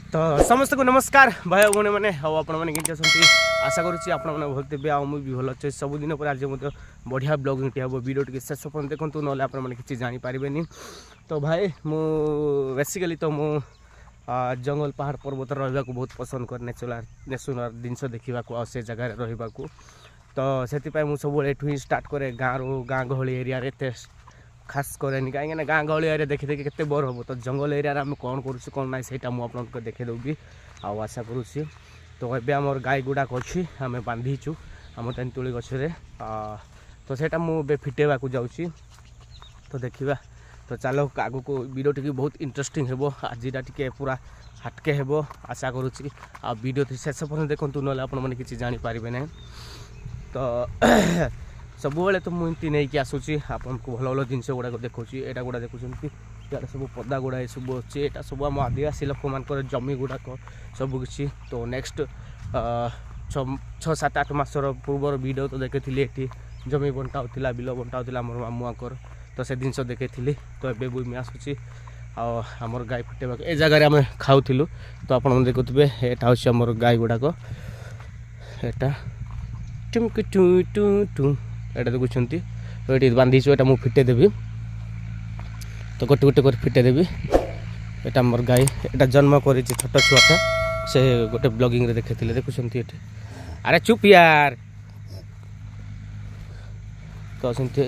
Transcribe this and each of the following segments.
तो समस्त को नमस्कार भाई भौणी मैंने आपने आशा करुँची आपने भल थे भी भल अच्छे सबुदिन पर आज बढ़िया ब्लॉगिंग टी हम वीडियो टी शेष पर्यटन देखूँ ना आपने किसी जानीपारे। तो भाई मु बेसिकली तो मु जंगल पहाड़ पर्वत रहा बहुत पसंद कर नेचुरल जिनस देखा से जगह रहा। तो से मुझे ये स्टार्ट करे गाँ गहली एरिया खास कैनि कहीं गाँ गहली एरिया देखी देखी के बोर हम। तो जंगल एरिया आम कौन करुँ कौन ना से मुझे देखेदेवी आशा करुँची। तो ये आम गाई गुड़ाक अच्छी आम बांधीचु आम तेंतुली गचरे। तो सेटा मुझे फिटेवा जाऊँगी। तो देखा तो चलो आग को वीडियो टी बहुत इंटरेस्टिंग हे आजीटा टी पूरा हाटके हे आशा करुँची वीडियो शेष पर्यटन देखूँ ना आपने किसी जानीपारे ना। तो सब तो मुझे नहीं आसूँ आपन को भल भल जिन गुड़ाक देखा यहाँ गुड़ा देखुं इे सब पदा गुड़ा सब अच्छे यहाँ सब आम आदिवासी लोक मान जमी गुड़ाक सबकि। तो नेक्स्ट 6-7-8 मासर पूर्वर वीडियो तो देखी ये जमी बंटा होता बिल बंटा होता आम मामुआकर। तो से जिन देखी तो ये भी आसूँ आमर गाई फुटेबा ए जगार आम खाऊ। तो आप देखुए यहाँ हूँ आमर गाई गुड़ाक यहाँ टुमक टू टू टू एटा देखुं ये बांधीचु एटा मुझे फिटेदेवी। तो गोटे गोटे कर फिटेदेवी यहाँ मोर गाई यहाँ जन्म कर छोट छुआटा से गोटे ब्लॉगिंग रे देखते देखुं ये। अरे चुप यार। तो सेमती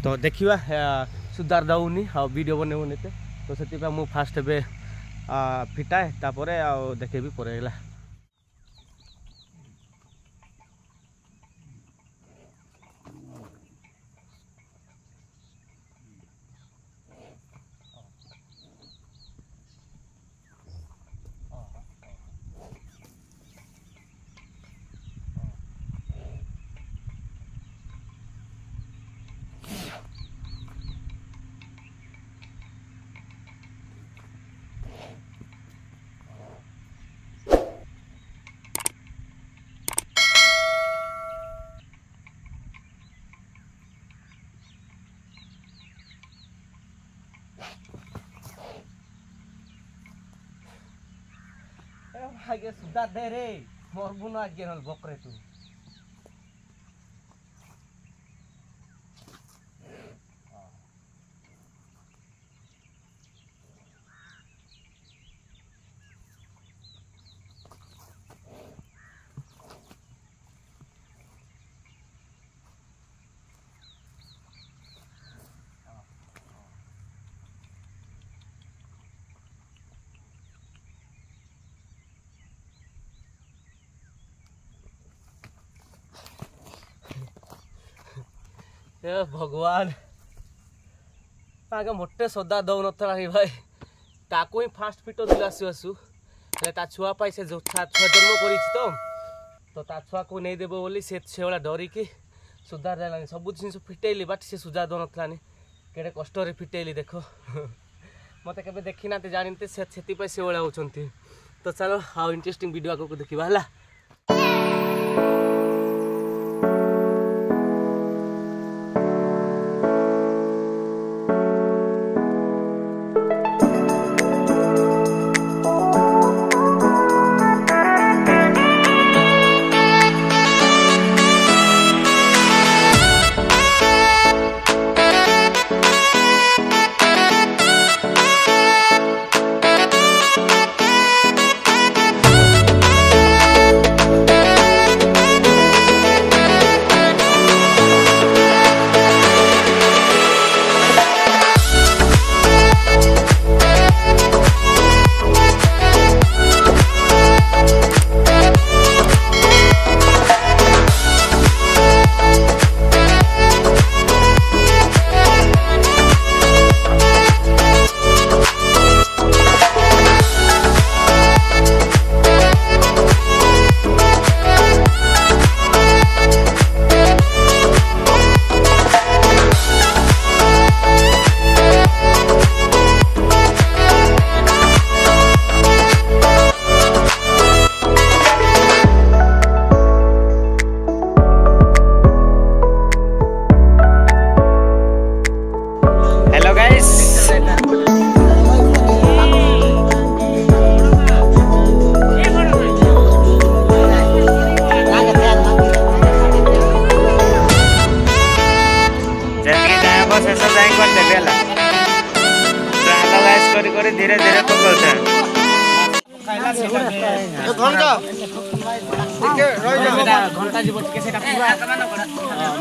तो देखा सुधार दौनी वीडियो बनैबन एत। तो से मुझे फास्ट फिटाए तापर देखेबी परेगला। आगे सुधा दे रे मोर बुन आगे नल बकरे तू। भगवान आगे मोटे सदा दौ नथला भाई ताको ही फास्ट फिट दिल आसु आसु छुआ पाई से छुआ जन्म कर तो छुआ को नहीं देव बोली से भाया डरिकी सुधार देलानी सब जिन फिटेली बाट से सुधार दौ नथलानी केड़े कष्ट फिटेली देख मत के देखी ना जानते से भाया होती। तो चलो आउ इंटरेस्टिंग वीडियो आगे देखा है। धीरे पकड़ते हैं घंटा जीव टिके सेटा पूरा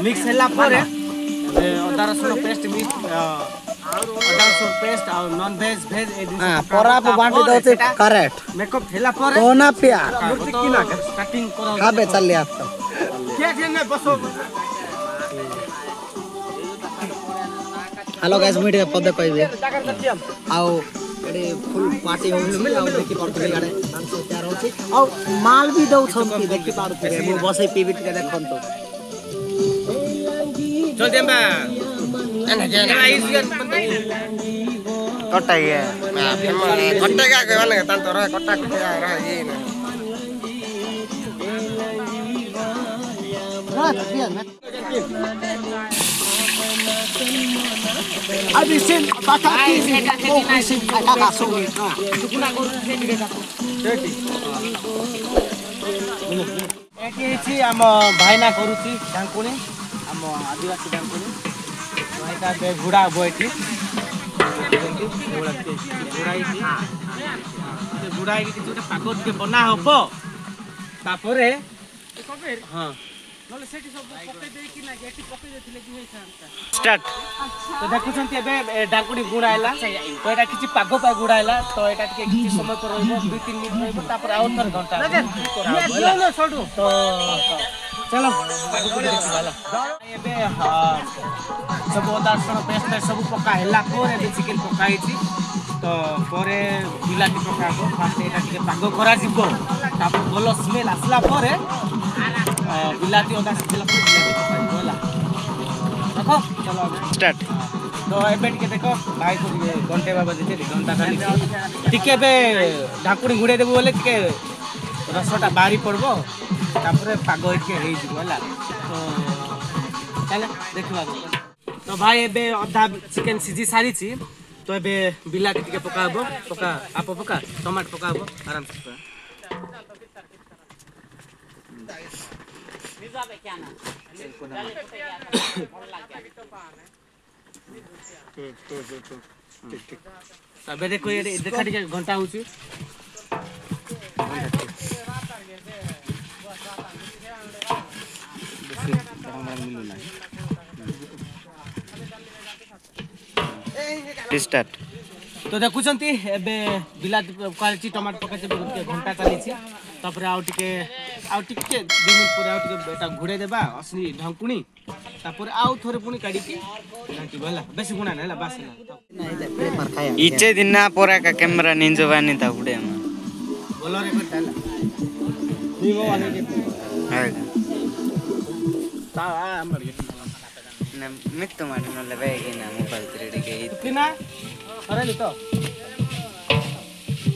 मिक्स हैला पर अदा रसुण पेस्ट मिक्स अदा रसुण पेस्ट और नॉन वेज भेज ए परा पे बांटी दउते करेक्ट मेकअप हैला पर कोना प्यार मूर्ति किना स्टार्टिंग करा खाबे चले आता के ने बसो हेलो गाइस मीडिया पदे कहबे आउ एडे फुल पार्टी होउछि आउ देखि पड़तले गाडे मांस तैयार होछि आउ माल भी दउ छंती देखि पारुथे मु बसै पीबी के देखंतो चल देबा एना जे कटा ये कट्टे का कहने तन तो रह कट्टा के रह ये अभी सिन बाटा की सिन का कासो सुकुना करू से टिके का एके छी हम भाइना करूची डांकुनी हम आदिवासी डांकुनी भाइता बे घुडा बोइठी गुड़ाई की जोटा पागो के बना हबो तापरे हां नले सेठी सब पके देई कि ना गेटी पके देथिले कि होइसांता स्टार्ट तो देखुछंती एबे डाकुडी गुड़ाइला तो एटा किछि पागो पा गुड़ाइला तो एटा के किछि समय पर रहबो 2-3 मिनिट रहबो तापर आउ थर घंटा ये ना छोड़ू तो चलो पागो देखि वाला एबे सब अदासन पेस्ट पे सब पका हैला पर एबे चिकन पकाई छी तो परे बिलाती पकाबो फास्ट एटा के पागो करा जिवो तापर भलो स्मेल आसला परे बिलाती अदा सिला पर बिलाती पकाई होला देखो चलो स्टार्ट तो एबे के देखो भाई को घंटे बाबा देते घंटा खाली टिके बे ढाकुड़ी गुडे देबो बोले टिके रसटा बारी पड़बो तापर पागो के हेई जिवो होला तो चल देखबा तो भाई एबे अधा चिकन सिजी सारी छी तो एबे बिलाती टिके पकाबो पका आपो पका टमाटर पकाबो आराम से पका निजाबे क्या ना ठीक तबे देखो ये देखा टिके घंटा होची स्टार्ट तो देखुछंती एबे बिलाती क्वालिटी टमाटर पकाचे घंटा चली छी तापर आउ टिके 2 मिनिट पूरा आउ टिके बेटा घुडे देबा असली ढंकुणी तापर आउ थोरे पुनी काडी के ढंकी भला बेसी गुणा नला बास ना इचे दिन पोरा का कैमरा निंजो बानी था उडे बोलो रे बेटा नीमो वाले के हाय ता हमर के न मित तो माने न लेबे के ना मोबाइल 3D के किना अरे तो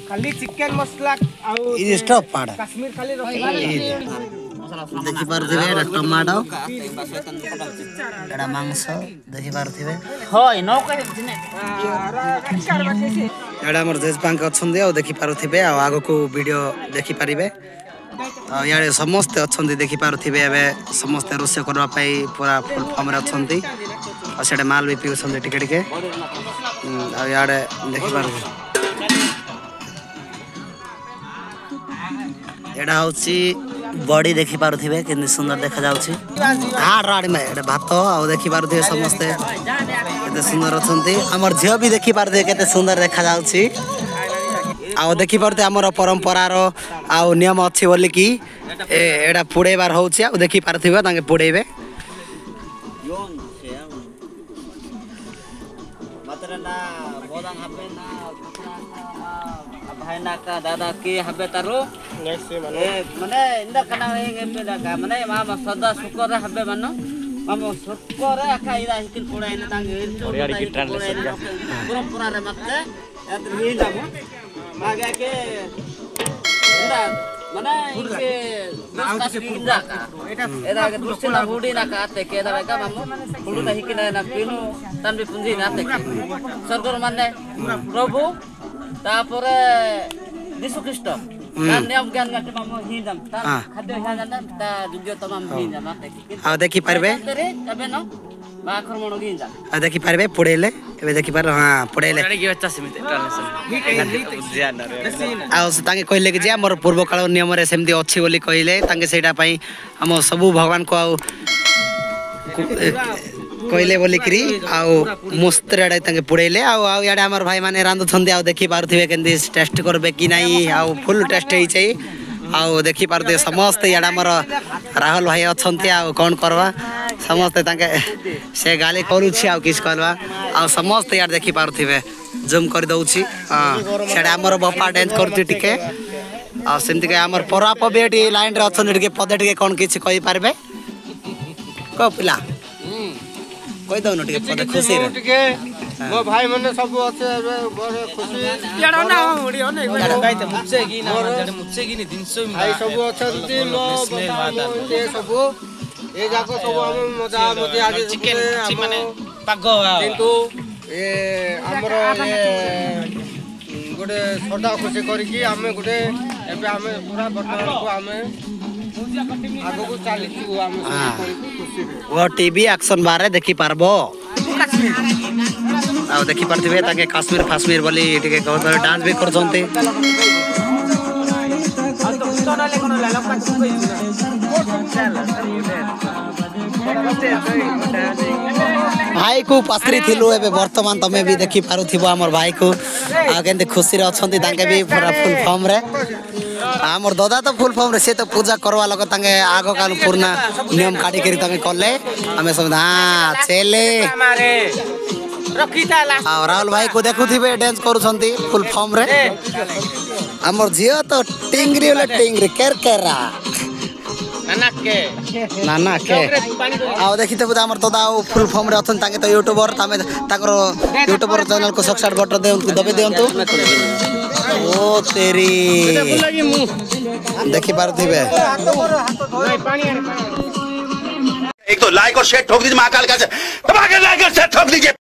खाली चिकन मसाला आउ ई स्टॉप पाड़ा कश्मीर खाली रखला देखि पारुथिबे एटा टमाटो एटा मांस देखि पारुथिबे होय नो कहे एटा हमर देश बैंक अछंदी आ देखि पारुथिबे आ आगो को वीडियो देखि पारिबे आ याडे समस्त अछंदी देखि पारुथिबे एबे समस्त रोसे करबा पई पूरा फुल फॉर्म रे अछंदी आ सेडे माल भी पिउछंदी टिके टिके आ याडे देखि पारुथिबे एटा होची बॉडी देखि पारुथिबे केनि सुंदर देखा जाउची हाड राडी में एटा भात आ देखि पारुथिबे समस्त एते सुंदर अछंती हमर झियो भी देखि पारुथिबे केते सुंदर देखा जाउची आ देखि पारुथे हमर परंपरा रो आ नियम अछि बोली कि एटा पुडेबार होउची आ देखि पारुथिबे तांगे पुडेबे मात्र ना बोदान हबे ना भाई ना का दादा के हबे तारो माने इंदा कना हे का माने मामा सदा शुक्र हबे मानो मामा शुक्र आका इदा हिकिल पुडाइन तांगे ओडिया की ट्रांसलेशन परंपरा रे मते याद ही जाबो मागे के इंदा माने इके नस्का इंदा का एदा के दृश्य ना बुडी ना का आते के एदा का मामो पुडुदा हिकिना ना पिनु तान भी पुंजी ना आते सरगर माने प्रभु तापरे यीशु ख्रीष्ट तान नियम ज्ञान गाते मामो हिंदम तान खाद्य ह्या जानता ता जुग्य तमाम हिंदम आते आ देखि पारबे तबे न बाखर मणो गिंजा देखि पारबे पुड़ेले एबे देखि पार हां पुड़ेले आ तांगे कहले कि जे हमर पूर्व काल नियम रे सेमती अछि बोली कहले तांगे सेटा पई हम सब भगवान को कहले बोली करी आ मस्तरेडे तांगे पुड़ेले आ याडे हमर भाई माने रांधु छंदी आ देखि पारुथिबे केंदी टेस्ट करबे कि नाही आ फुल टेस्ट हेइ छै आ देखि पारुथिबे समस्त याडे हमर राहुल भाई अछंती आ कोन करबा समस्त तांगे से गाली करू छी आ किस करबा आ समस्त यार देखि पारुथिबे जूम कर दउछि सेडे हमर बप्पा डांस करती टिके आ सेमति के हमर पराप बेटी लाइन रे अछन टिके पदे टिके कोन किछ कहि पारबे को पिला कहि दउ न टिके पदे खुशी रे टिके मो भाई मने सब আছে बड़े खुशी याडा ना ओडी ओने गाइते मुछे की ना जडे मुछे की नि 300 भाई सब अछंती मो बता सब ए जाको सब हम मजा मजे आज चिकन माने पाग किंतु ए हमरो ए गोटे सदा खुशी करी कि हमें गोटे एबे हमें पूरा वर्तमान को हमें आगो को चालिछु हमें खुशी वो टीवी एक्शन बारे देखि पारबो आ देखि पारथिबे ताके काश्मीर फाश्मीर बोली टिके कहत डांस भी करछन्ते भाई को पासरी थिलु एबे वर्तमान तमे भी देखि पारुथिबो हमर भाई को आ केंते खुशी रे अछन्ती तांके भी पूरा फुल फॉर्म रे हमर दादा तो फुल फॉर्म रे से तो पूजा करवा लग तांगे आगो काल पूर्ण नियम काटी करी तमे करले हमें सब हां चले हमारे रखीता ला आ राहुल भाई को देखुथिबे डांस करूछन्ती फुल फॉर्म रे हमर जियो तो टिंगरी वाला टिंगरी केरकेरा नाना के आ देखिते बुदा हमर दादा फुल फॉर्म रे अछन ताके तो यूट्यूबर तमे ताकर यूट्यूबर चैनल को सब्सक्राइब बटन देउंतु दबे देउंतु ओ तेरी देखि पारुथिबे एक तो लाइक और शेयर ठोक दीजिए महाकाल का दबा के लाइक और शेयर ठोक दीजिए।